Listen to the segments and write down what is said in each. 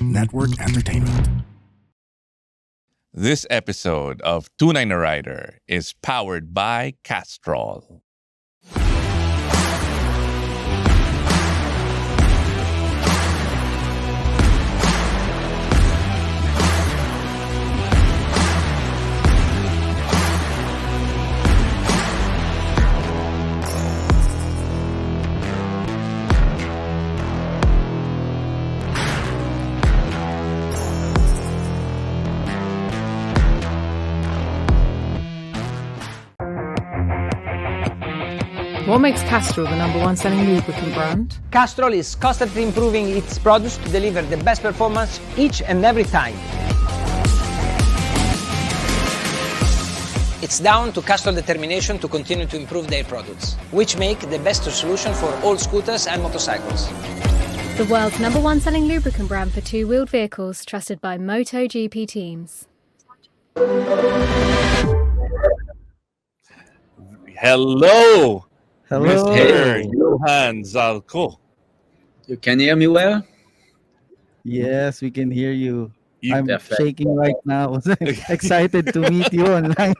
Network Entertainment. This episode of Tunay Na Rider is powered by Castrol. What makes Castrol the #1 selling lubricant brand? Castrol is constantly improving its products to deliver the best performance each and every time. It's down to Castrol determination to continue to improve their products, which make the best solution for all scooters and motorcycles. The world's #1 selling lubricant brand for two-wheeled vehicles, trusted by MotoGP teams. Hello, Hello. Mr. Johann Zarco. You can hear me well? Yes, we can hear you. You- I'm Perfect. shaking right now. Excited to meet you online.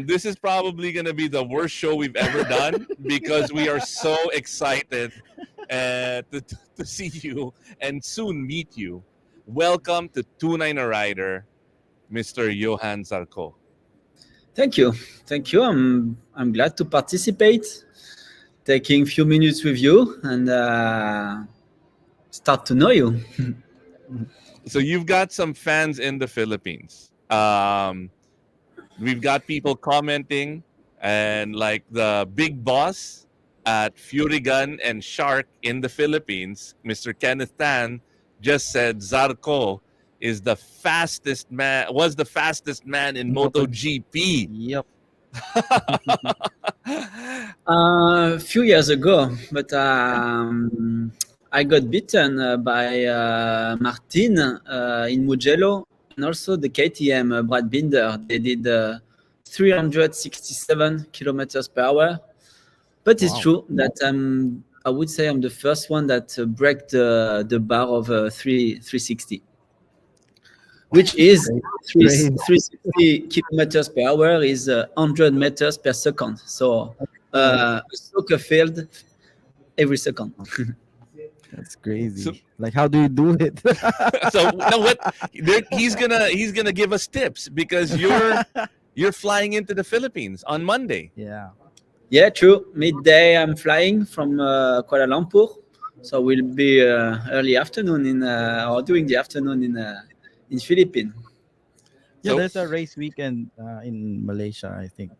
This is probably going to be the worst show we've ever done because we are so excited to see you and soon meet you. Welcome to Tunay Na Rider, Mr. Johann Zarco. Thank you. I'm glad to participate, taking a few minutes with you and start to know you. So you've got some fans in the Philippines. We've got people commenting, and like the big boss at Fury Gun and Shark in the Philippines, Mr. Kenneth Tan, just said Zarco was the fastest man in MotoGP. Yep. A few years ago, but I got beaten by Martin in Mugello, and also the KTM Brad Binder. They did 367 kilometers per hour. But it's Wow. true that I would say I'm the first one that break the bar of 360. Which is Great. 360 kilometers per hour is 100 meters per second. So a soccer field every second. That's crazy. So- Like, how do you do it? So now what? He's gonna give us tips because you're flying into the Philippines on Monday. Yeah. Yeah, true. Midday I'm flying from Kuala Lumpur. So we'll be early afternoon or during the afternoon in Philippines. Yeah, So- there's a race weekend in Malaysia, I think.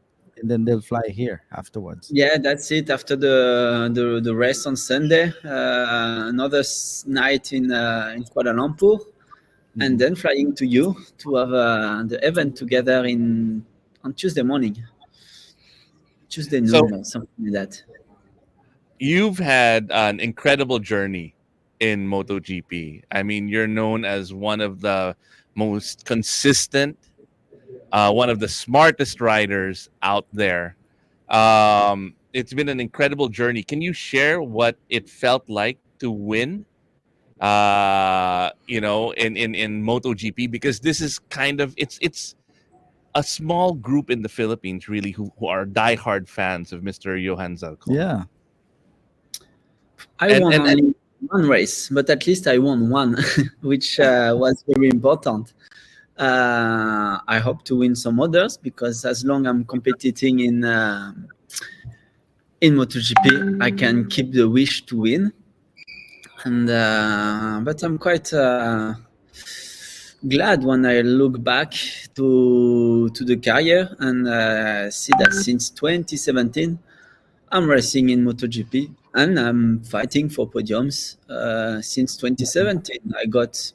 And then they'll fly here afterwards. Yeah, that's it. After the race on Sunday, another night in Kuala Lumpur, and then flying to you to have the event together on Tuesday morning, Tuesday noon, So- or something like that. You've had an incredible journey in MotoGP. I mean, you're known as one of the most consistent, one of the smartest riders out there. It's been an incredible journey. Can you share what it felt like to win? In MotoGP, because this is kind of it's a small group in the Philippines, really, who are diehard fans of Mr. Johann Zarco. Yeah. I And- won and- only one race, but at least I won one, which was very important. I hope to win some others because as long I'm competing in MotoGP, I can keep the wish to win. And but I'm quite glad when I look back to the career and see that since 2017 I'm racing in MotoGP and I'm fighting for podiums since 2017. I got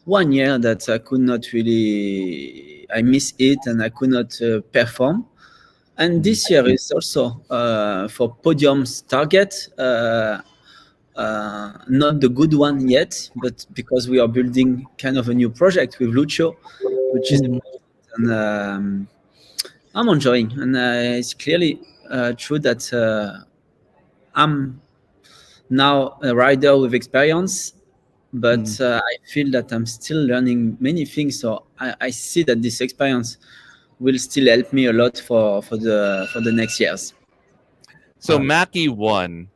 1 year that I could not really, I miss it and I could not perform. And this year is also for podiums target, not the good one yet, but because we are building kind of a new project with Lucio, which is and I'm enjoying, and it's clearly true that I'm now a rider with experience, but I feel that I'm still learning many things. So I see that this experience will still help me a lot for the next years. So Mackie won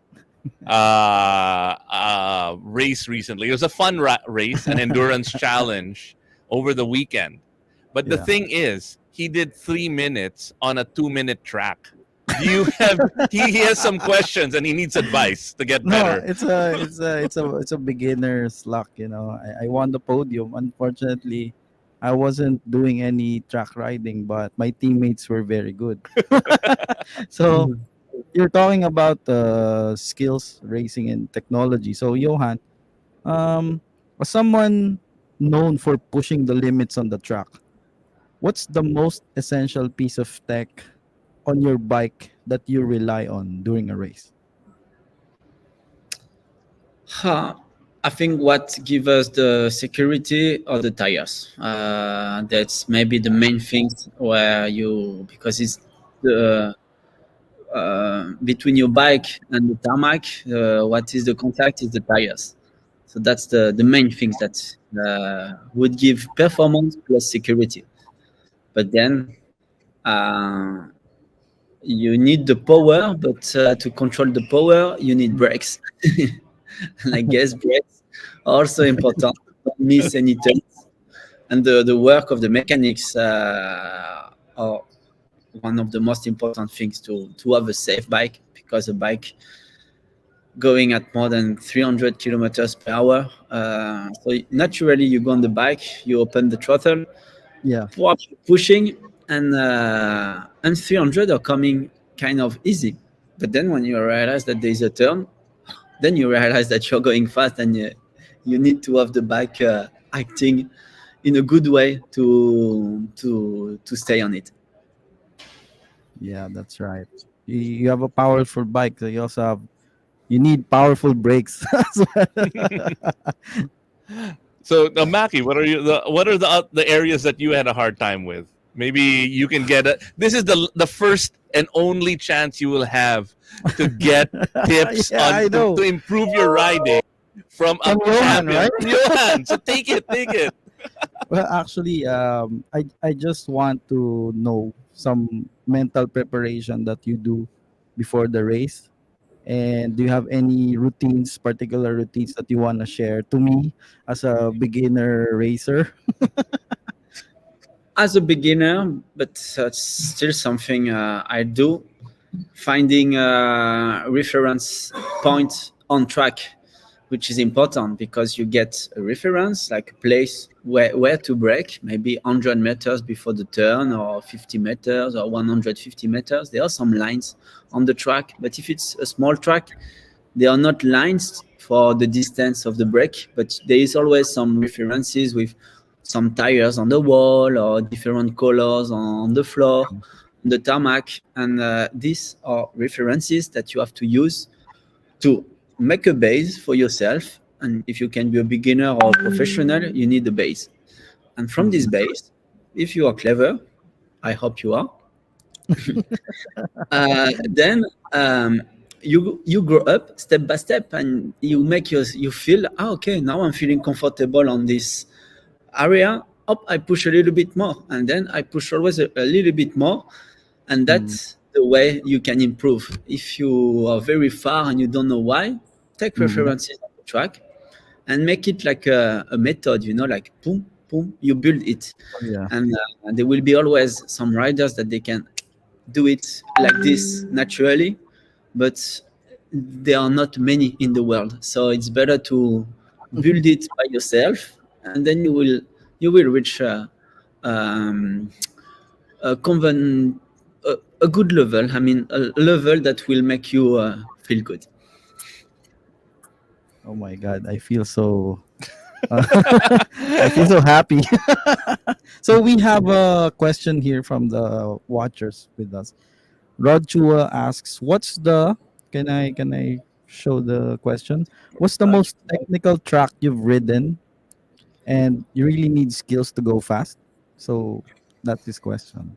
race recently. It was a fun race, an endurance challenge over the weekend. But the Yeah. thing is, he did 3 minutes on a 2-minute track. Do you have? He has some questions and he needs advice to get No, better. it's a beginner's luck. I won the podium. Unfortunately, I wasn't doing any track riding, but my teammates were very good. So you're talking about skills, racing, and technology. So Johan, as someone known for pushing the limits on the track, what's the most essential piece of tech on your bike that you rely on during a race? I think what gives us the security are the tires. That's maybe the main things where because it's the between your bike and the tarmac, what is the contact is the tires. So that's the main things that would give performance plus security. But then uh, you need the power, but to control the power, you need brakes. And I guess brakes are also important. Don't miss any turns. And the work of the mechanics are one of the most important things to have a safe bike, because a bike going at more than 300 kilometers per hour. So naturally, you go on the bike, you open the throttle, Yeah. pushing, and 300 are coming kind of easy. But then when you realize that there is a turn, then you realize that you're going fast, and you need to have the bike acting in a good way to stay on it. Yeah, that's right. You have a powerful bike, so you need powerful brakes as well. So, Mackie, what are the areas that you had a hard time with? Maybe you can get it. This is the first and only chance you will have to get tips Yeah, I know. to improve your riding from a From Johan, champion, right? from Johan. So take it. Well, actually, I just want to know some mental preparation that you do before the race. And do you have any routines, particular routines that you want to share to me as a beginner racer? As a beginner, but still something I do, finding a reference point on track, which is important, because you get a reference, like a place where to brake, maybe 100 meters before the turn, or 50 meters, or 150 meters. There are some lines on the track, but if it's a small track, there are not lines for the distance of the brake, but there is always some references with some tires on the wall, or different colors on the floor, on the tarmac. And these are references that you have to use to make a base for yourself. And if you can be a beginner or a professional, you need a base. And from this base, if you are clever, I hope you are, then you grow up step by step, and you feel, okay, now I'm feeling comfortable on this area. Up, I push a little bit more, and then I push always a little bit more, and that's the way you can improve. If you are very far and you don't know why, take Mhm. references on the track and make it like a method, like boom, boom, you build it. Oh, yeah. And there will be always some riders that they can do it like this naturally, but there are not many in the world. So it's better to build it by yourself, and then you will reach um, a conven a good level. I mean, a level that will make you feel good. Oh my God, I feel so. I feel so happy. So we have a question here from the watchers with us. Rod Chua asks, "What's the? Can I show the question? What's the most technical track you've ridden, and you really need skills to go fast?" So that's his question.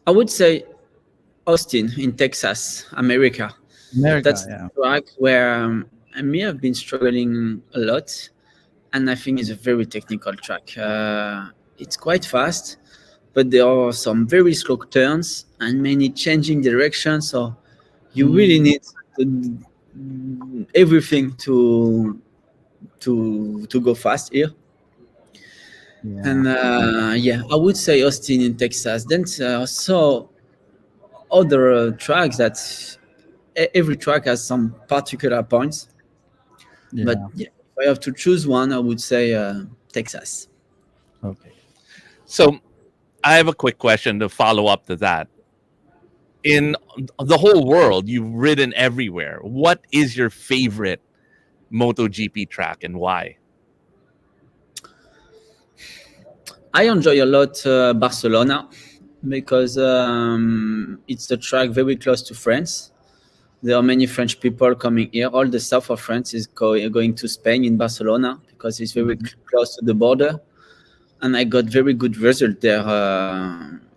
I would say Austin in Texas, America. America, That's the yeah. track where and me, I've been struggling a lot, and I think it's a very technical track. It's quite fast, but there are some very slow turns and many changing directions. So you really need everything to go fast here. Yeah. And yeah, I would say Austin in Texas. Then so other tracks that every track has some particular points. But Yeah. yeah, if I have to choose one, I would say Texas. Okay. So I have a quick question to follow up to that. In the whole world, you've ridden everywhere. What is your favorite MotoGP track and why? I enjoy a lot Barcelona because it's the track very close to France. There are many French people coming here. All the south of France is going to Spain in Barcelona because it's very close to the border. And I got very good result there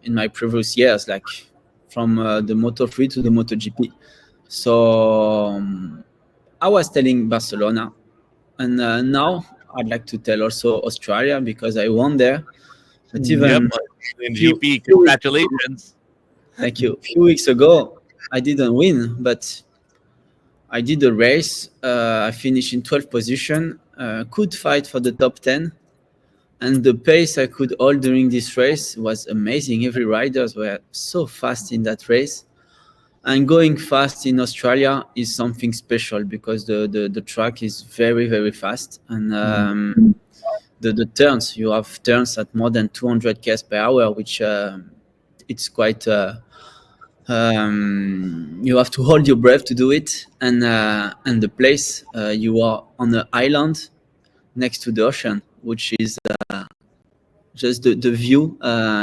in my previous years, like from the Moto3 to the MotoGP. So I was telling Barcelona, and now I'd like to tell also Australia because I won there. But Yep, even in few, GP. few weeks, Congratulations. thank you. A few weeks ago, I didn't win, but I did a race. I finished in 12th position. Could fight for the top 10. And the pace I could hold during this race was amazing. Every riders were so fast in that race. And going fast in Australia is something special because the track is very, very fast. And the turns, you have turns at more than 200 km per hour, which it's quite, you have to hold your breath to do it. And the place, you are on an island next to the ocean, which is just the view,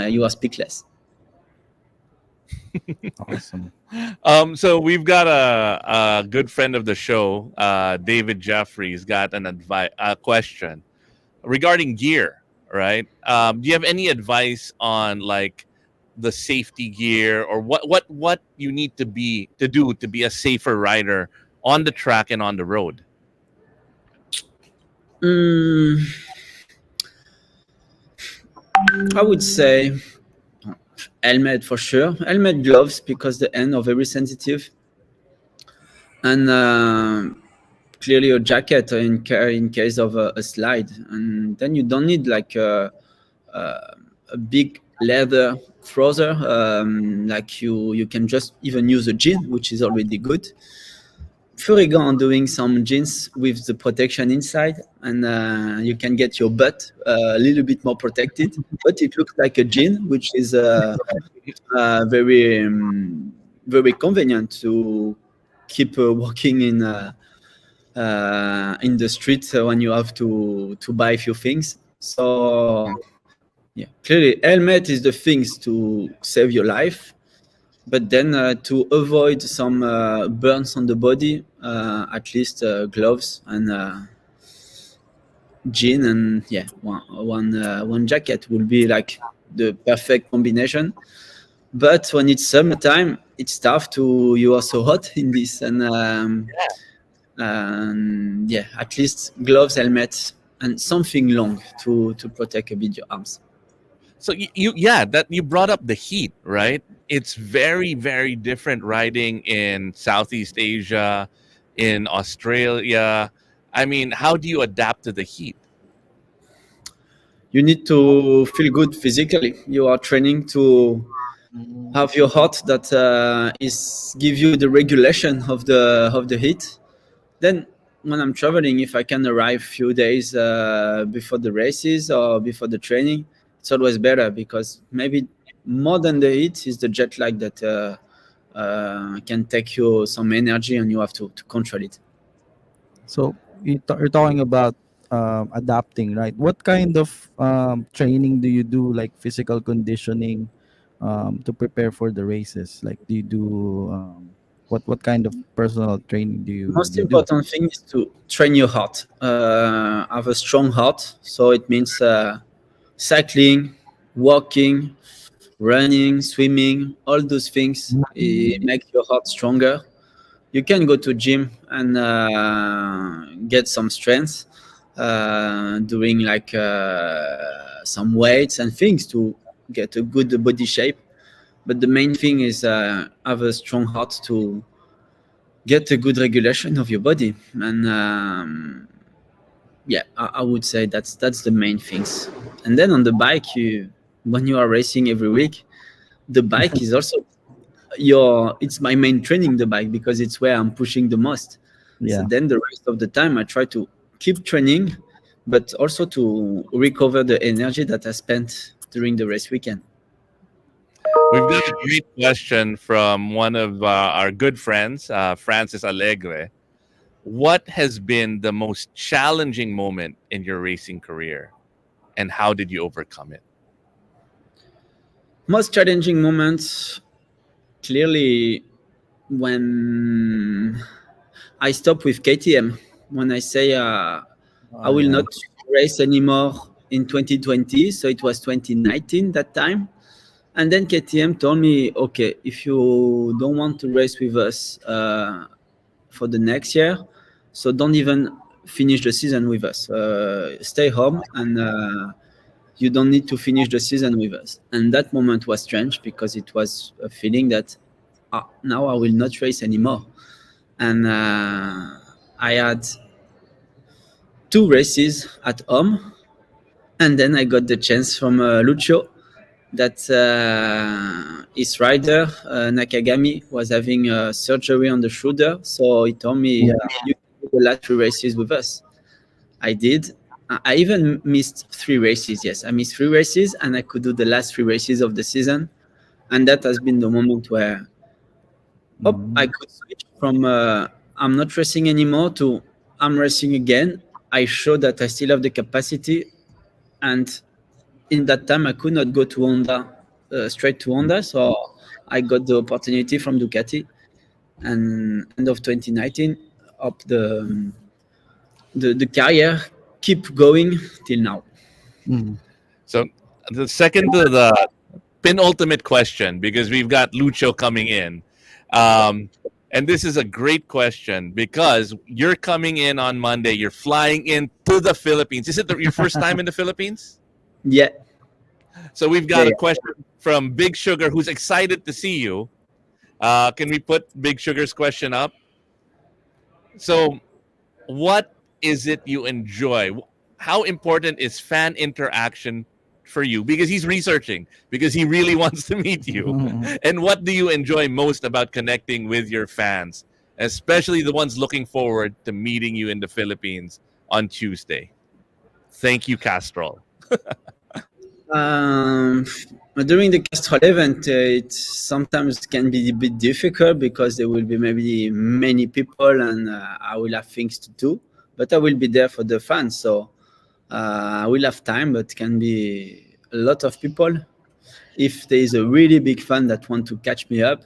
you are speechless. Awesome. So we've got a good friend of the show, David Jeffries, got a question regarding gear, right? Do you have any advice on like the safety gear or what you need to do to be a safer rider on the track and on the road? Mm, I would say helmet for sure. Helmet, gloves because the end are very sensitive, and clearly a jacket in case of a slide. And then you don't need like a big leather trouser. Like you can just even use a jean, which is already good. Furigan doing some jeans with the protection inside, and you can get your butt a little bit more protected. But it looks like a jean, which is very very convenient to keep walking in the street when you have to buy a few things. So yeah, clearly helmet is the things to save your life. But then to avoid some burns on the body, at least gloves and jean and yeah, one jacket will be like the perfect combination. But when it's summertime, it's tough to you are so hot in this and yeah, at least gloves, helmet, and something long to protect a bit your arms. So yeah, that you brought up the heat, right? It's very very different riding in Southeast Asia, in Australia. I mean, how do you adapt to the heat? You need to feel good physically. You are training to have your heart that is give you the regulation of the heat. Then when I'm traveling, if I can arrive few days before the races or before the training, it's always better because maybe more than the heat is the jet lag that can take you some energy and you have to control it. So you're talking about adapting, right? What kind of training do you do, like physical conditioning, to prepare for the races? Like, do you do what kind of personal training Most do you do? important thing is to train your heart. Have a strong heart, so it means cycling, walking, running, swimming, all those things make your heart stronger. you can go to gym and get some strength, doing like some weights and things to get a good body shape. But the main thing is have a strong heart to get a good regulation of your body. And yeah, I would say that's the main things. And then on the bike, when you are racing every week, the bike is also it's my main training, the bike, because it's where I'm pushing the most. So Yeah. then the rest of the time I try to keep training, but also to recover the energy that I spent during the race weekend. We've got a great question from one of our good friends, Francis Alegre. What has been the most challenging moment in your racing career, and how did you overcome it? Most challenging moments, clearly, when I stop with KTM, when I say I will yeah. not race anymore in 2020, so it was 2019 that time. And then KTM told me, okay, if you don't want to race with us for the next year, so don't even finish the season with us. Stay home, and you don't need to finish the season with us. And that moment was strange, because it was a feeling that now I will not race anymore. And I had 2 races at home, and then I got the chance from Lucio that his rider Nakagami was having surgery on the shoulder, so he told me, you can do the last 3 races with us. I did. I even missed 3 races. Yes, I missed 3 races, and I could do the last 3 races of the season. And that has been the moment where I could switch from I'm not racing anymore to I'm racing again. I showed that I still have the capacity, and in that time I could not go to Honda, straight to Honda, so I got the opportunity from Ducati, and end of 2019 up the career keep going till now. So the second to the penultimate question, because we've got Lucio coming in. And this is a great question because you're coming in on Monday. You're flying into the Philippines. Is it your first time in the Philippines? Yeah. So we've got a question from Big Sugar, who's excited to see you. Can we put Big Sugar's question up? So what is it you enjoy? How important is fan interaction for you? Because he's researching, because he really wants to meet you. And what do you enjoy most about connecting with your fans, especially the ones looking forward to meeting you in the Philippines on Tuesday? Thank you, Castrol. During the Castrol event, it sometimes can be a bit difficult because there will be maybe many people, and I will have things to do. But I will be there for the fans, so I will have time. But can be a lot of people. If there is a really big fan that want to catch me up,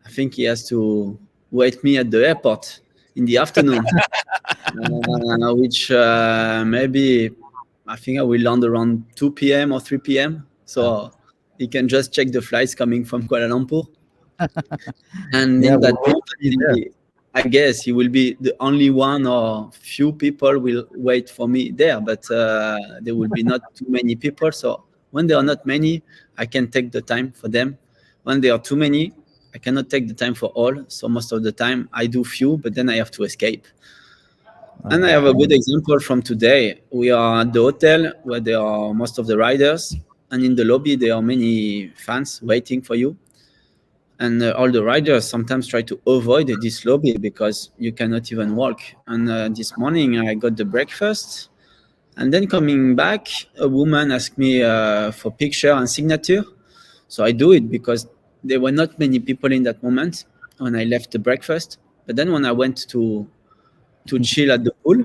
I think he has to wait me at the airport in the afternoon, which maybe I think I will land around 2 p.m. or 3 p.m. So he can just check the flights coming from Kuala Lumpur. And in that moment, I guess he will be the only one or few people will wait for me there, but there will be not too many people. So when there are not many, I can take the time for them. When there are too many, I cannot take the time for all. So most of the time I do few, but then I have to escape. And I have a good example from today. We are at the hotel where there are most of the riders, and in the lobby there are many fans waiting for you. And all the riders sometimes try to avoid this lobby because you cannot even walk. And this morning I got the breakfast, and then coming back, a woman asked me for picture and signature. So I do it because there were not many people in that moment when I left the breakfast. But then when I went to chill at the pool,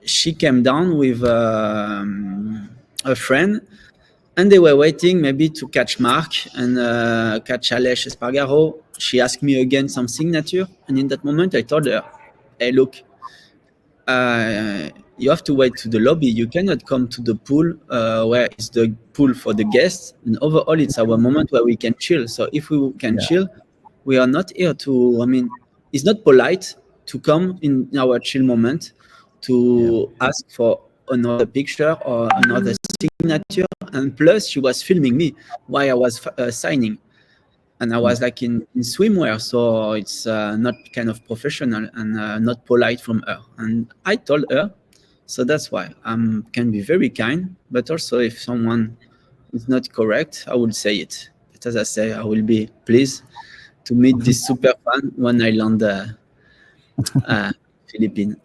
she came down with a friend, and they were waiting maybe to catch Mark and catch Aleix Espargaro. She asked me again some signature, and in that moment I told her, hey, look, you have to wait to the lobby. You cannot come to the pool where it's the pool for the guests. And overall, it's our moment where we can chill. So if we can chill, We are not here to. I mean, it's not polite to come in our chill moment to ask for another picture or another signature. And plus, she was filming me while I was signing, and I was like in swimwear, so it's not kind of professional and not polite from her. And I told her, so that's why I can be very kind, but also if someone is not correct, I will say it. But as I say, I will be pleased to meet this super fan when I land Philippines.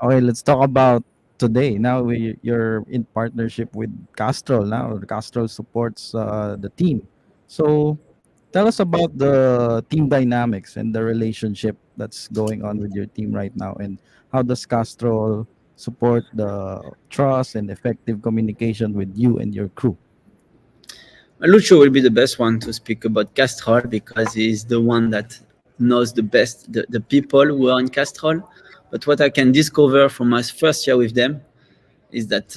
Okay, let's talk about today. Now you're in partnership with Castrol. Now Castrol supports the team. So tell us about the team dynamics and the relationship that's going on with your team right now, and how does Castrol support the trust and effective communication with you and your crew? Lucio will be the best one to speak about Castrol because he's the one that knows the best the people who are in Castrol. But what I can discover from my first year with them is that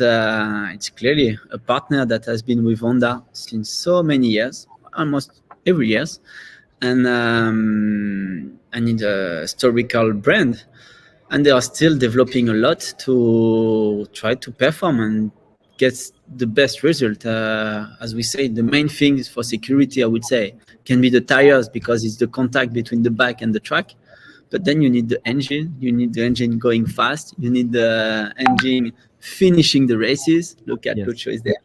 it's clearly a partner that has been with Honda since so many years, almost every year, and it's a historical brand, and they are still developing a lot to try to perform and get the best result. As we say, the main thing is for security, I would say, can be the tires because it's the contact between the bike and the track. But then you need the engine. You need the engine going fast. You need the engine finishing the races. Look at Yes. Lucio is there,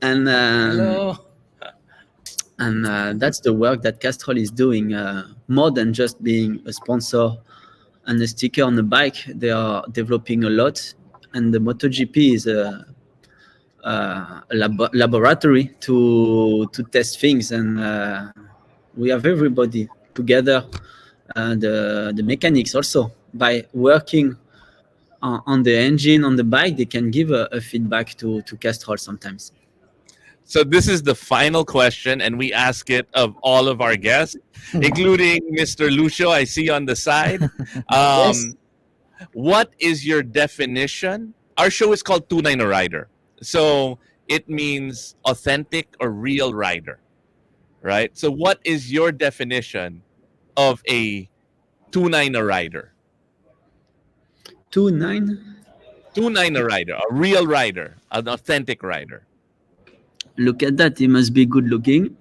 and Hello. and that's the work that Castrol is doing. More than just being a sponsor and a sticker on the bike, they are developing a lot. And the MotoGP is a laboratory to test things, and we have everybody together. The mechanics also, by working on the engine on the bike, they can give a feedback to Castrol sometimes. So this is the final question, and we ask it of all of our guests, including Mr. Lucio. I see on the side. Yes. What is your definition? Our show is called Tunay Na Rider, so it means authentic or real rider, right? So what is your definition of a Tunay Na Rider? 2-9. Tunay Na Rider, a real rider, an authentic rider. Look at that, he must be good looking.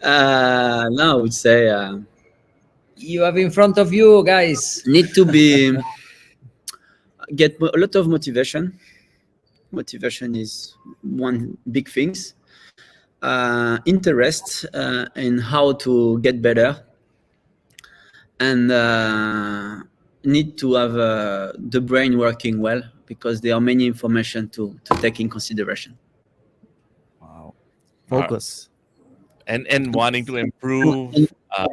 Now I would say You have in front of you, guys. need to be get a lot of motivation. Motivation is one big things. Interest in how to get better, and need to have the brain working well because there are many information to take in consideration. Wow. Focus. And wanting to improve.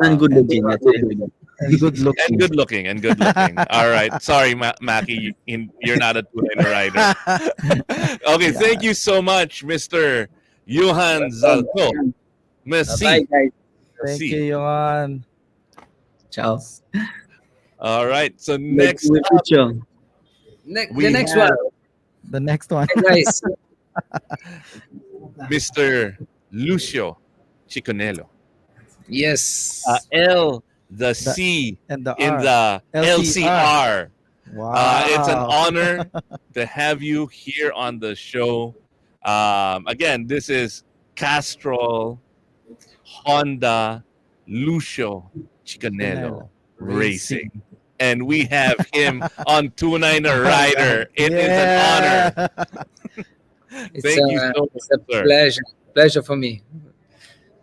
And good looking. That's it. Good looking. And good looking, and good looking. All right. Sorry, Mackie, you're not a Tunay Na rider. Okay, thank you so much, Mr. Johann Zarco. Bye, Merci. guys. Thank See. you, Johan. Ciao. All right. So next With up, Lucio. We The next have- one, The next one. guys. Mr. Lucio Cecchinello. Yes. L, the C And the in R. the LCR. Wow. It's an honor to have you here on the show. Again, this is Castrol Honda Lucio Cecchinello Racing. And we have him on Tunay Na Rider. It is an honor. Thank you so much, It's a sir. pleasure for me.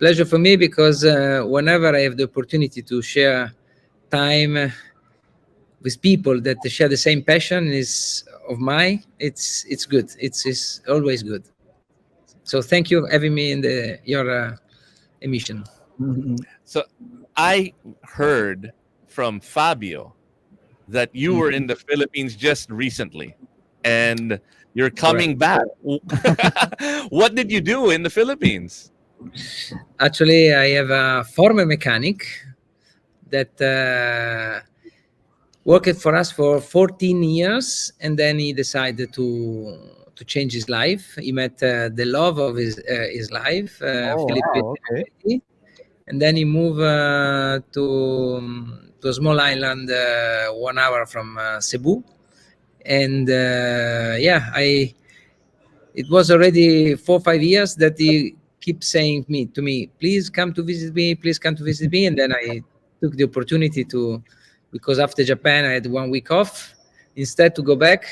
Pleasure for me because whenever I have the opportunity to share time with people that share the same passion is of mine, it's good. It's always good. So thank you for having me in your emission. So I heard from Fabio that you were in the Philippines just recently and you're coming back. What did you do in the Philippines? Actually, I have a former mechanic that worked for us for 14 years, and then he decided to to change his life. He met the love of his life, Felipe. Wow, okay. And then he moved to a small island 1 hour from Cebu. And it was already 4 or 5 years that he keeps saying to me, please come to visit me, please come to visit me. And then I took the opportunity to, because after Japan I had 1 week off, instead to go back,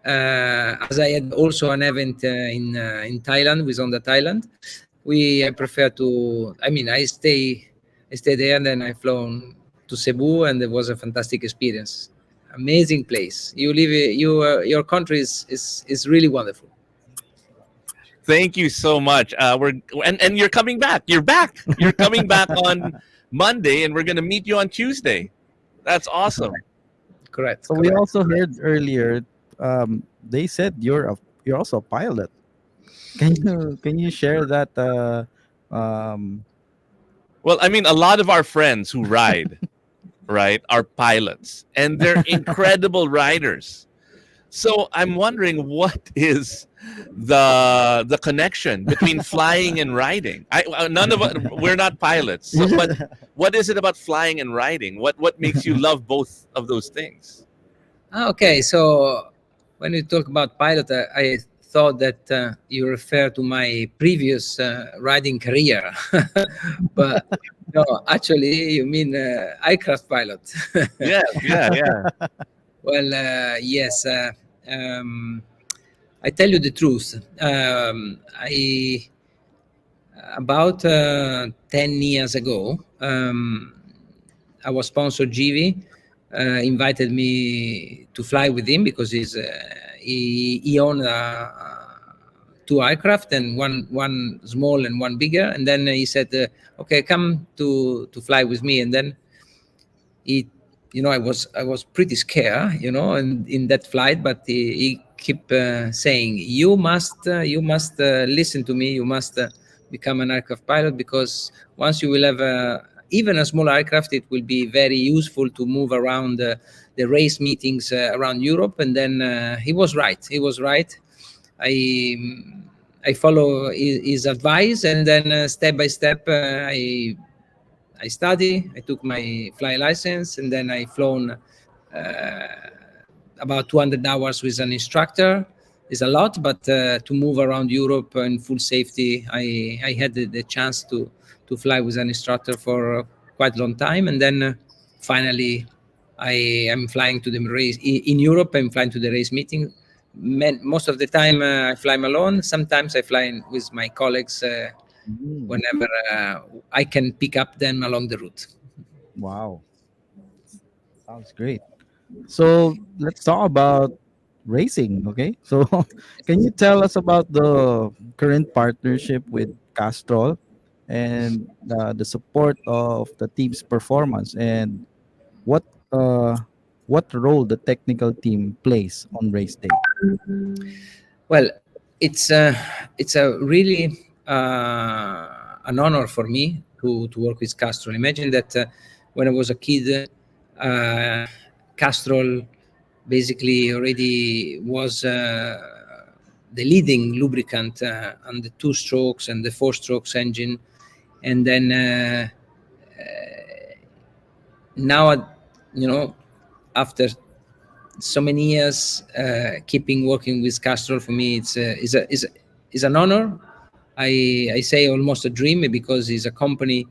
as I had also an event in Thailand, with Honda Thailand. I prefer to, I stay there, and then I flown to Cebu, and it was a fantastic experience. Amazing place. Your country is really wonderful. Thank you so much. And you're coming back. You're back. You're coming back on Monday, and we're going to meet you on Tuesday. That's awesome. Correct. So we also heard earlier, they said you're also a pilot. Can you share that? Well, I mean, a lot of our friends who ride, right, are pilots, and they're incredible riders. So I'm wondering, what is the connection between flying and riding? None of us, we're not pilots. So, but what is it about flying and riding? What makes you love both of those things? Okay, so when you talk about pilot, I thought that you refer to my previous riding career, but no, actually you mean aircraft pilot. Yeah. Well, yes. I tell you the truth. About 10 years ago, our sponsor GV invited me to fly with him, because he owned 2 aircraft, and one small and one bigger. And then he said, "Okay, come to fly with me." And then I was pretty scared, and in that flight. But he kept saying, "You must listen to me. You must become an aircraft pilot, because once you will have even a small aircraft, it will be very useful to move around the race meetings around Europe." And then he was right. I follow his advice, and then step by step, I study. I took my fly license, and then I flown about 200 hours with an instructor. Is a lot, but to move around Europe in full safety, I had the chance to fly with an instructor for quite a long time. And then finally, I am flying to the race in Europe. I'm flying to the race meeting. Most of the time, I fly alone. Sometimes I fly with my colleagues whenever I can pick up them along the route. Wow, sounds great. So let's talk about racing. Okay, so can you tell us about the current partnership with Castrol, and the support of the team's performance, and what uh, what role the technical team plays on race day? Well, it's a really an honor for me to work with Castrol. Imagine that when I was a kid, Castrol basically already was the leading lubricant on the 2 strokes and the 4 strokes engine. And then now, after so many years keeping working with Castrol, for me it's is an honor. I say almost a dream, because it's a company,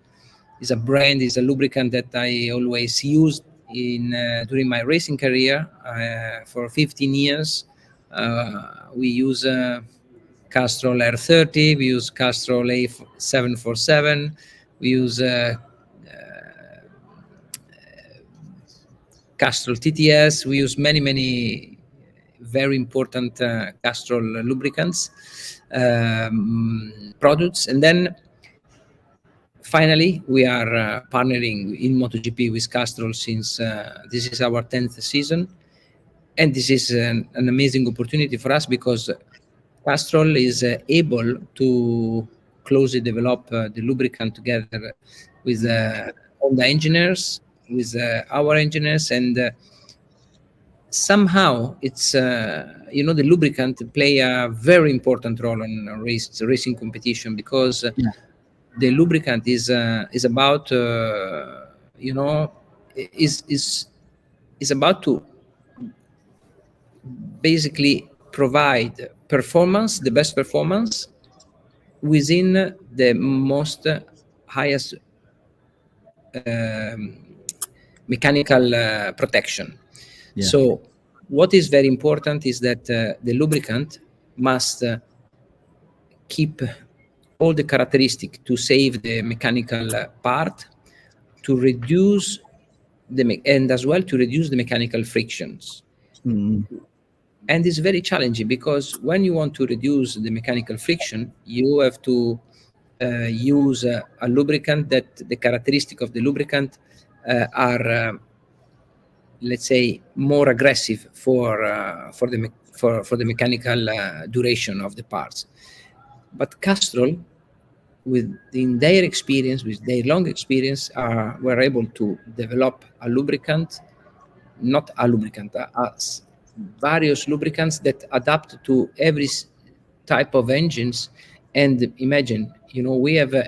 it's a brand, it's a lubricant that I always used during my racing career. For 15 years, we use Castrol R30, we use Castrol A747, we use Castrol TTS. We use many very important Castrol lubricants products. And then finally, we are partnering in MotoGP with Castrol since this is our 10th season. And this is an amazing opportunity for us, because Castrol is able to closely develop the lubricant together with all the engineers, with our engineers, and somehow it's the lubricant play a very important role in racing competition, because Yeah. the lubricant is about is about to basically provide performance, the best performance within the most highest mechanical protection. Yeah. So what is very important is that the lubricant must keep all the characteristics to save the mechanical part, to reduce and as well to reduce the mechanical frictions. Mm. And it's very challenging, because when you want to reduce the mechanical friction, you have to use a lubricant that the characteristic of the lubricant are let's say more aggressive for the mechanical duration of the parts. But Castrol, within their experience, with their long experience, were able to develop a lubricant, not a lubricant, various lubricants that adapt to every type of engines. And imagine, we have a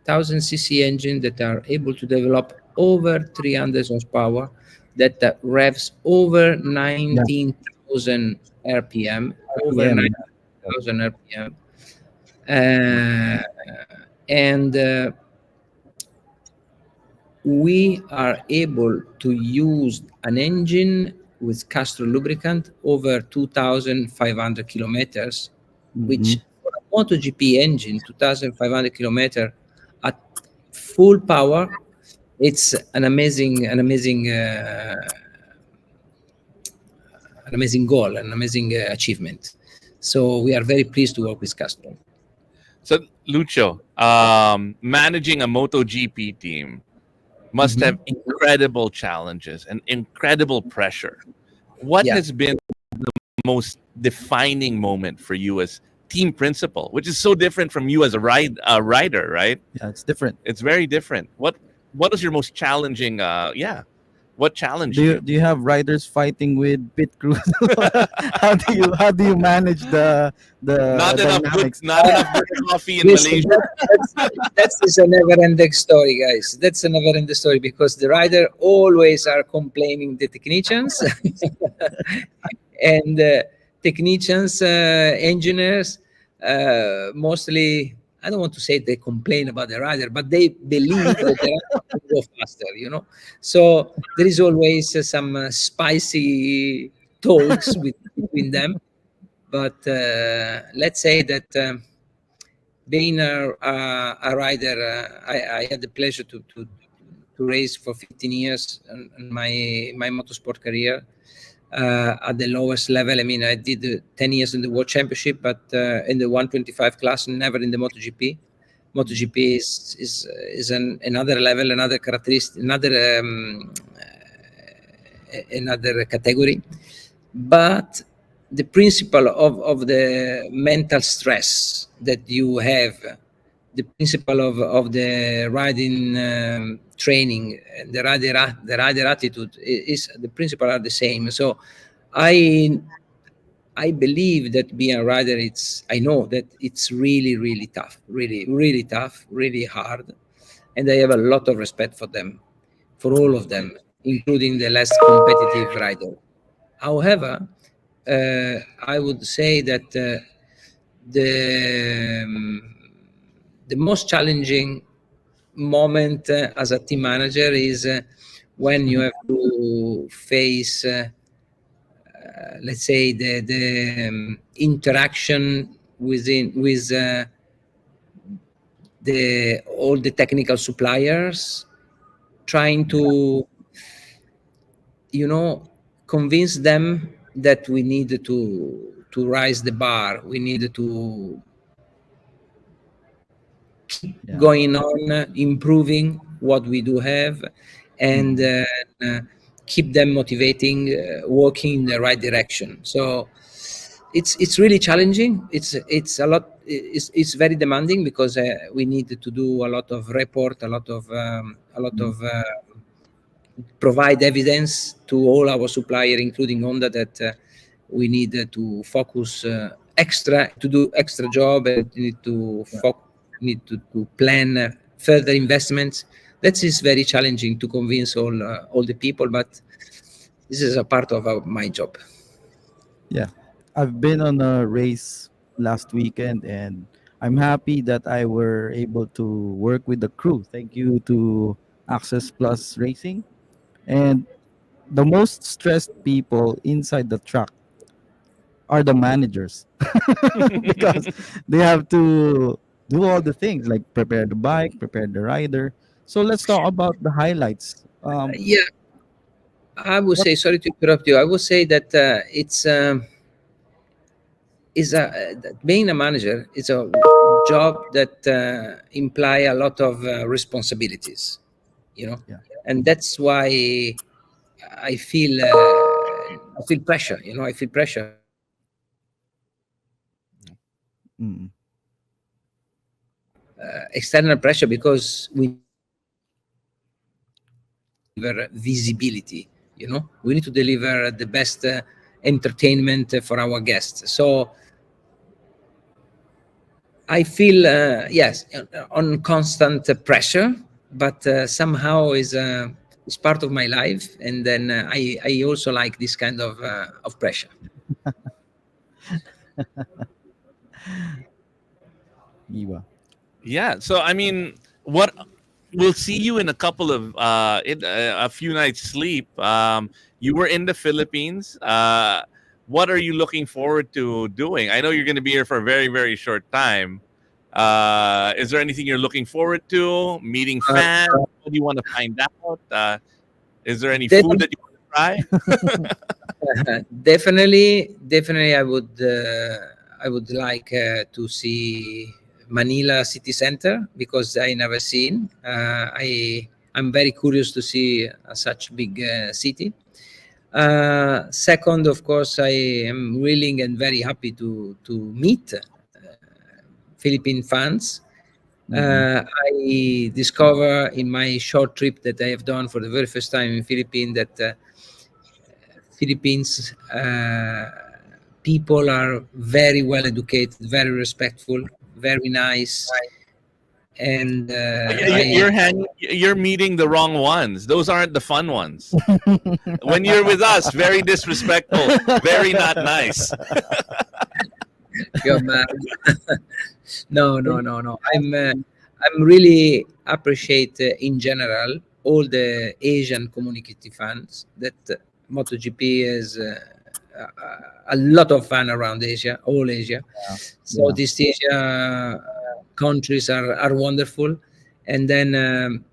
1000cc engine that are able to develop over 300 horsepower, that revs over 19,000 RPM, over Yeah. 9,000 RPM. And we are able to use an engine with Castrol lubricant over 2,500 kilometers, which for a MotoGP engine, 2,500 kilometers at full power, it's an amazing goal, an amazing achievement. So we are very pleased to work with Castrol. So, Lucio, managing a MotoGP team must have incredible challenges and incredible pressure. What Yeah. has been the most defining moment for you as team principal, which is so different from you as a rider, right? Yeah, it's different. It's very different. What was your most challenging? What challenged Do you? you have riders fighting with pit crews? how do you manage the Not enough dynamics? good coffee in Listen, Malaysia. that's a never-ending story, guys. That's a never-ending story, because the rider always are complaining the technicians, and technicians, engineers, mostly. I don't want to say they complain about the rider, but they believe that the rider can go faster. So there is always some spicy talks between them. But let's say that. Being a rider, I had the pleasure to race for 15 years in my motorsport career at the lowest level. I mean, I did 10 years in the World Championship, but in the 125 class, never in the MotoGP. MotoGP is another level, another characteristic, another category. But the principle of the mental stress that you have, the principle of the riding training, and the rider attitude, is the principle are the same. So I believe that being a rider, I know that it's really, really tough, really tough, really hard. And I have a lot of respect for them, for all of them, including the less competitive rider. However, I would say that the most challenging moment as a team manager is when you have to face, let's say, the interaction with all the technical suppliers, trying to convince them that we need to raise the bar. We need to keep going on, improving what we do have, and keep them motivating, working in the right direction. So it's really challenging. It's a lot. It's very demanding, because we need to do a lot of report, a lot of provide evidence to all our suppliers, including Honda, that we need to focus to do extra job, and need to plan further investments. That is very challenging to convince all the people, but this is a part of my job. Yeah, I've been on a race last weekend, and I'm happy that I were able to work with the crew. Thank you to Access Plus Racing. And the most stressed people inside the truck are the managers because they have to do all the things like prepare the bike, prepare the rider. So let's talk about the highlights. Yeah, I would say, sorry to interrupt you. I would say that it's that being a manager is a job that imply a lot of responsibilities, Yeah. and that's why I feel pressure. I feel pressure. Mm. External pressure, because we deliver visibility. We need to deliver the best entertainment for our guests. So I feel yes, on constant pressure, but somehow is part of my life, and then I also like this kind of pressure. Iwa. Yeah. So I mean, what we'll see you in a couple of a few nights sleep. You were in the Philippines. What are you looking forward to doing? I know you're going to be here for a very very short time. Is there anything you're looking forward to? Meeting fans? What do you want to find out? Is there any food that you want to try? Definitely, I would like to see Manila city center, because I never seen. I'm very curious to see such big city. Second, of course, I am willing and very happy to meet Philippine fans. I discover in my short trip that I have done for the very first time in Philippines that Philippines people are very well educated, very respectful, very nice, and You're meeting the wrong ones. Those aren't the fun ones. When you're with us, very disrespectful, very not nice. you're mad. No. I'm really appreciate in general all the Asian community fans that MotoGP is a lot of fun around Asia, all Asia. Southeast Asia countries are wonderful, and then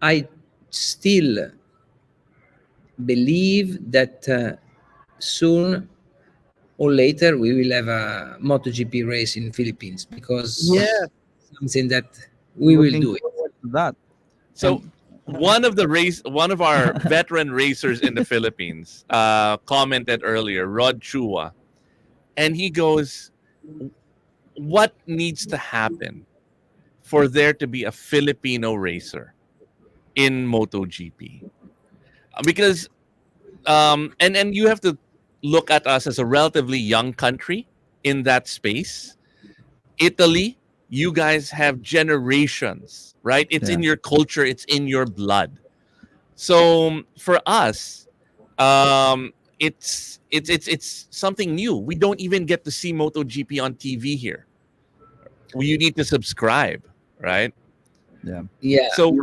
I still believe that soon or later we will have a MotoGP race in Philippines, because something that we will do it. Forward to that. So one of our veteran racers in the Philippines commented earlier, Rod Chua, and he goes, what needs to happen for there to be a Filipino racer in MotoGP? Because and you have to look at us as a relatively young country in that space. Italy, you guys have generations, right? It's in your culture, it's in your blood. So for us, it's something new. We don't even get to see MotoGP on TV here. You need to subscribe, right? Yeah. So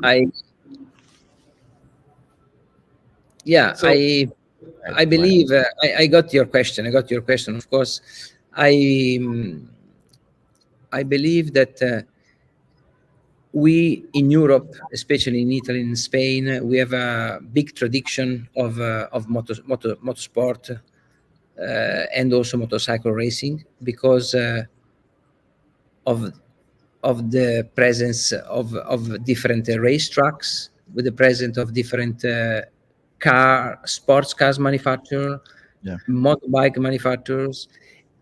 I believe I got your question. Of course, I believe that we in Europe, especially in Italy and Spain, we have a big tradition of motorsport and also motorcycle racing, because of the presence of different race tracks, with the presence of different sports cars manufacturers, motorbike manufacturers,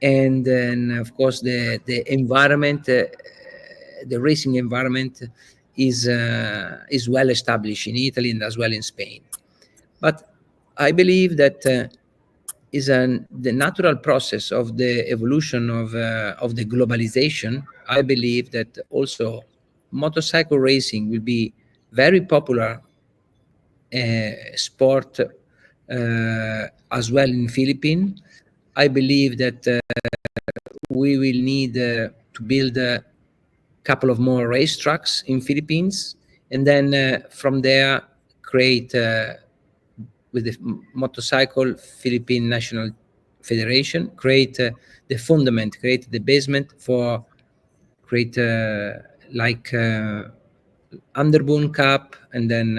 and then of course the environment, the racing environment is well established in Italy and as well in Spain. But I believe that is the natural process of the evolution of the globalization. I believe that also motorcycle racing will be very popular sport as well in Philippines. I believe that we will need to build a couple of more racetracks in Philippines, and then from there create with the motorcycle Philippine National Federation, create the fundament, create the basement for create like Underboon Cup, and then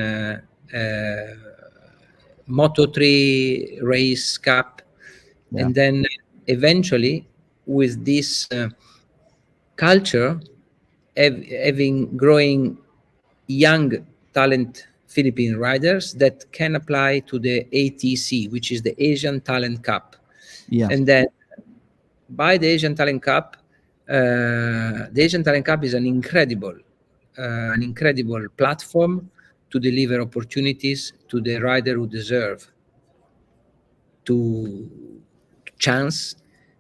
Moto3 Race Cup, Yeah. and then eventually with this culture, having growing young talent Philippine riders that can apply to the ATC, which is the Asian Talent Cup. Yeah. And then by the Asian Talent Cup, the Asian Talent Cup is an incredible platform to deliver opportunities to the rider who deserve to chance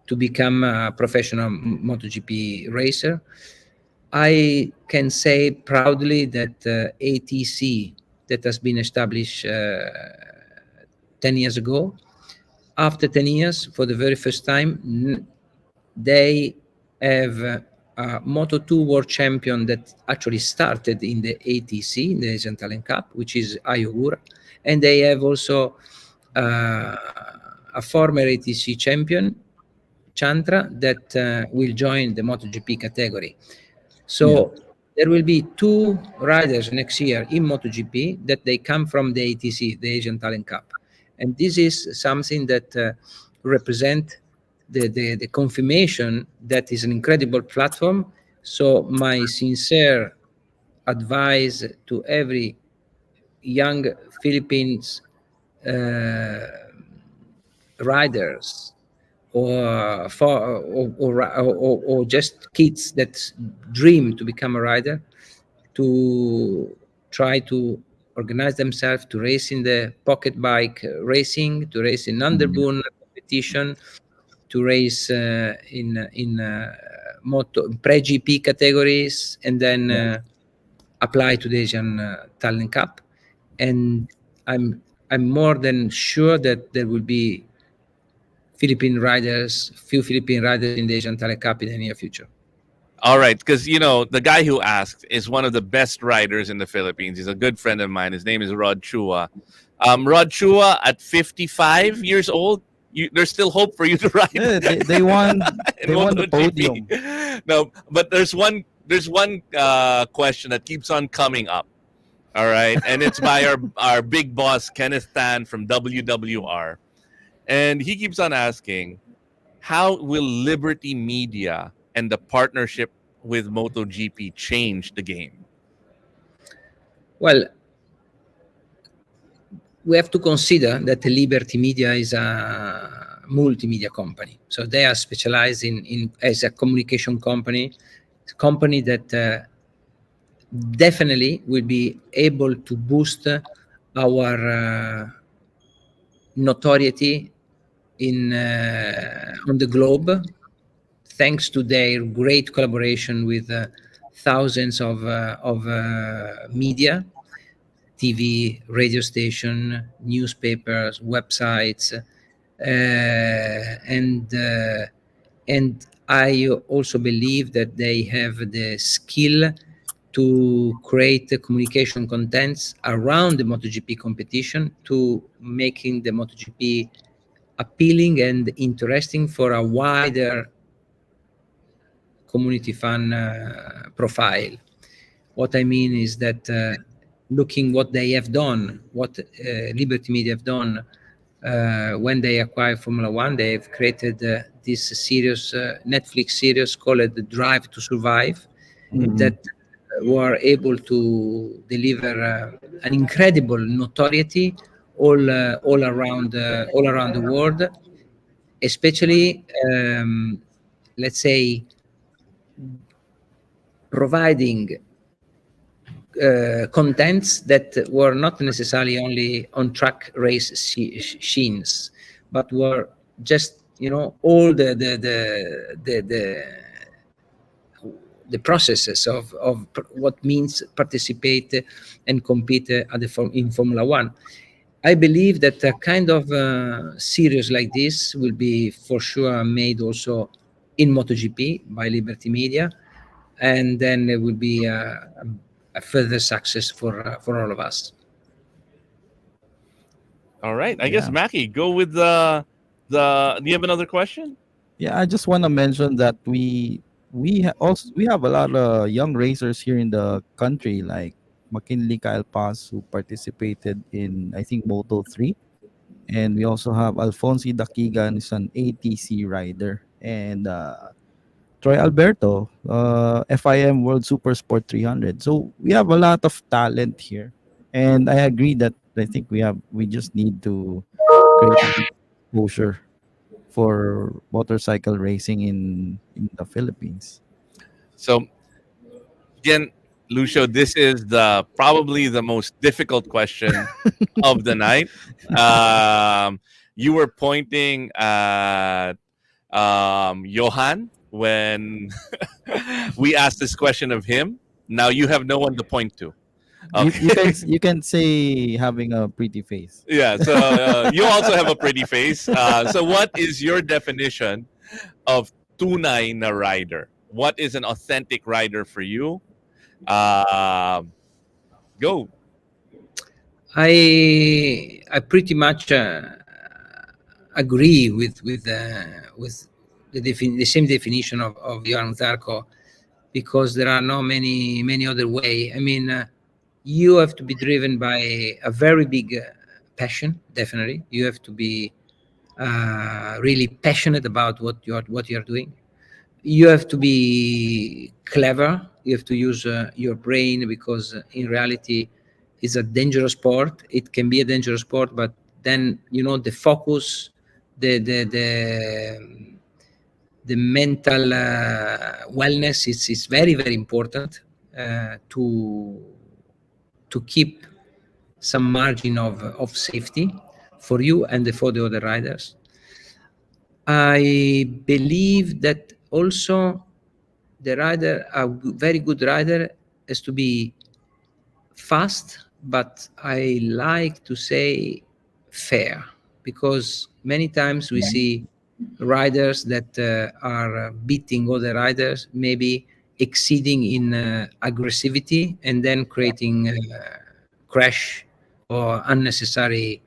to become a professional MotoGP racer. I can say proudly that ATC, that has been established 10 years ago, after 10 years, for the very first time, they have a Moto2 world champion that actually started in the ATC, in the Asian Talent Cup, which is Ayogura. And they have also a former ATC champion, Chandra, that will join the MotoGP category. So there will be 2 riders next year in MotoGP that they come from the ATC, the Asian Talent Cup. And this is something that represent the confirmation that is an incredible platform. So my sincere advice to every young Philippines riders or just kids that dream to become a rider, to try to organize themselves to race in the pocket bike racing, to race in underboon competition, to race in moto pre-GP categories, and then apply to the Asian Talent Cup. And I'm more than sure that there will be few Philippine riders in the Asian Talent Cup in the near future. All right, because the guy who asked is one of the best riders in the Philippines. He's a good friend of mine. His name is Rod Chua. Rod Chua, at 55 years old, there's still hope for you to ride. Yeah, they won. They won the MotoGP. podium. No, but there's one question that keeps on coming up. All right, and it's by our big boss Kenneth Tan from WWR, and he keeps on asking, how will Liberty Media and the partnership with MotoGP change the game? Well, we have to consider that the Liberty Media is a multimedia company. So they are specialized in as a communication company that definitely will be able to boost our notoriety on the globe, thanks to their great collaboration with thousands of media, TV, radio station, newspapers, websites, and I also believe that they have the skill to create the communication contents around the MotoGP competition, to making the MotoGP appealing and interesting for a wider community fan profile. What I mean is that looking what they have done, what Liberty Media have done when they acquired Formula One, they have created this series, Netflix series called The Drive to Survive, that were able to deliver an incredible notoriety all around the world, especially let's say providing contents that were not necessarily only on track race scenes, but were just, you know, all the processes of what means participate and compete in Formula One. I believe that a kind of series like this will be for sure made also in MotoGP by Liberty Media, and then it will be a further success for all of us. All right. I guess Yeah. Mackie, go with the. Do you have another question? Yeah, I just want to mention that we have a lot of young racers here in the country, like McKinley Kyle Paz, who participated in, I think, Moto 3, and we also have Alfonso Daquigan, is an ATC rider, and Troy Alberto, FIM World Super Sport 300. So we have a lot of talent here, and I agree that I think we just need to create exposure for motorcycle racing in the Philippines. So again, Lucio, this is probably the most difficult question of the night. You were pointing at Johann when we asked this question of him. Now you have no one to point to. Okay. You can say having a pretty face. Yeah. So you also have a pretty face. So what is your definition of Tunay Na Rider? What is an authentic rider for you? Go. I pretty much agree with the same definition of Johann Zarco, because there are not many other way. I mean, you have to be driven by a very big passion. Definitely, you have to be really passionate about what you're doing. You have to be clever. You have to use your brain, because in reality, it's a dangerous sport. It can be a dangerous sport, but then, you know, the focus, the mental wellness is very important to keep some margin of safety for you and for the other riders. I believe that also the rider, very good rider, has to be fast, but I like to say fair, because many times we see riders that are beating other riders, maybe exceeding in aggressivity, and then creating crash or unnecessary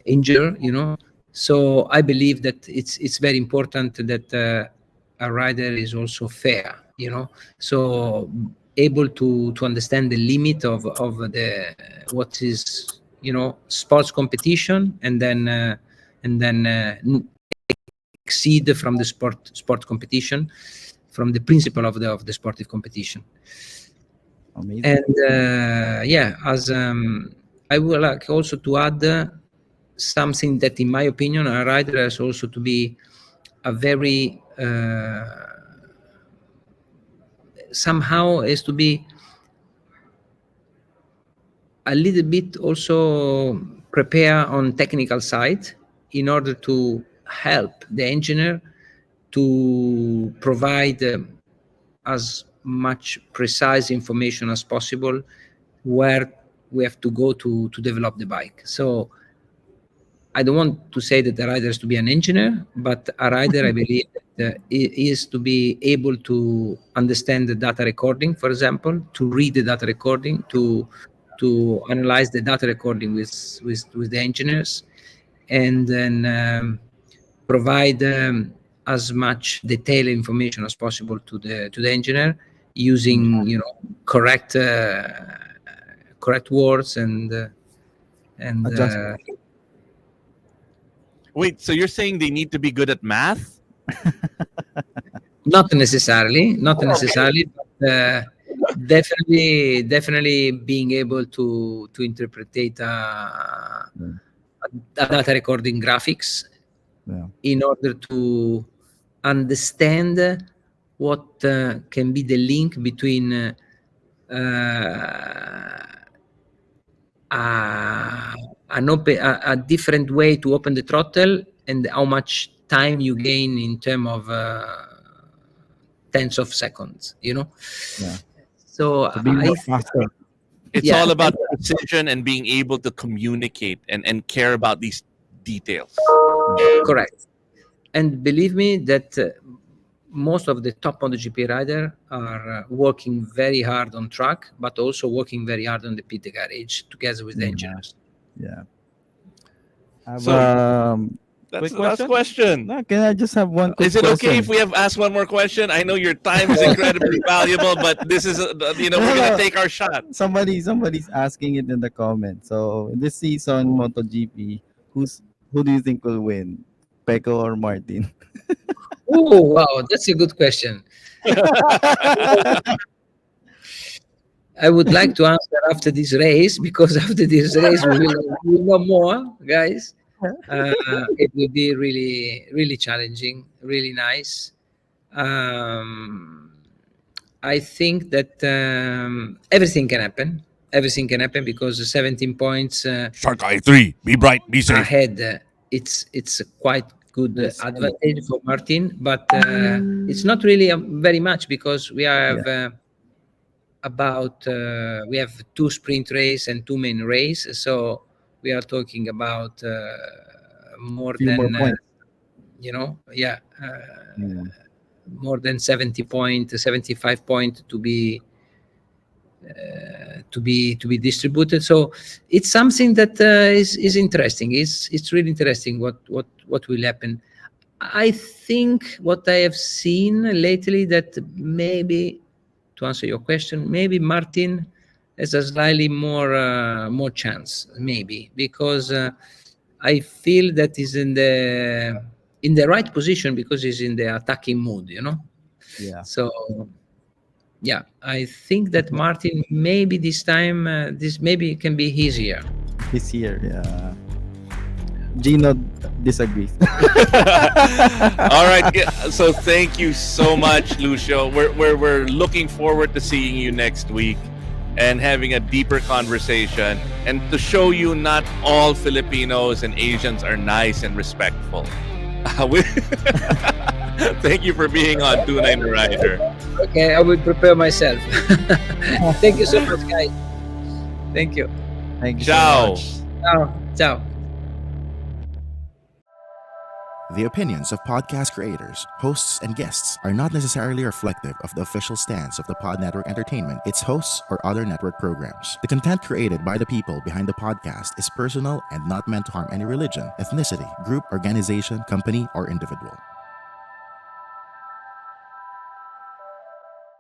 injury, you know. So I believe that it's very important that a rider is also fair, you know, so able to understand the limit of the what is, you know, sports competition, and then exceed from the sport competition, from the principle of the sportive competition. Amazing. And yeah, as I would like also to add something that, in my opinion, a rider has also to be a very somehow has to be a little bit also prepare on technical side, in order to help the engineer to provide as much precise information as possible where we have to go to develop the bike. So I don't want to say that the rider is to be an engineer, but a rider, I believe, that is to be able to understand the data recording, for example, to read the data recording, to analyze the data recording with the engineers, and then provide as much detailed information as possible to the engineer, using, you know, correct words and Adjustment. Wait, so you're saying they need to be good at math? not necessarily, but definitely being able to interpret data recording graphics, Yeah. in order to understand what can be the link between a different way to open the throttle and how much time you gain in terms of tenths of seconds, Yeah. So To be more faster. It's Yeah. all about precision and being able to communicate and care about these details. Correct. And believe me that most of the top MotoGP riders are working very hard on track, but also working very hard on the pit garage together with the Yeah. engineers. Yeah. Have, So, That's quick the last question. no, can I just have one quick Is it okay question? if we have asked one more question? I know your time is incredibly valuable, but this is, we're gonna take our shot. Somebody's asking it in the comments. So in this season, MotoGP, who do you think will win, Pecco or Martin? Oh, wow, that's a good question. I would like to answer after this race, because after this race we will know more, guys. It will be really, really challenging, really nice. I think that everything can happen. Everything can happen because the 17 points Shark Eye 3. Be bright, be safe. ahead. It's a quite good Yes. advantage for Martin, but it's not really very much, because we have we have 2 sprint race and 2 main race, so we are talking about more Few more than points. more than 75 point to be distributed. So it's something that is interesting. It's really interesting what will happen. I think what I have seen lately, that maybe, to answer your question, maybe Martin has a slightly more chance, maybe, because I feel that he's in the right position, because he's in the attacking mood, Yeah. So yeah, I think that Martin, maybe this time, this maybe can be easier. This year, yeah. Gino disagrees. All right. So thank you so much, Lucio. We're looking forward to seeing you next week and having a deeper conversation, and to show you not all Filipinos and Asians are nice and respectful. Thank you for being on Tunay Na Rider. Okay, I will prepare myself. Thank you so much, guys. Thank you. Thank you Ciao. so much. Ciao. Ciao. The opinions of podcast creators, hosts, and guests are not necessarily reflective of the official stance of the Pod Network Entertainment, its hosts, or other network programs. The content created by the people behind the podcast is personal and not meant to harm any religion, ethnicity, group, organization, company, or individual.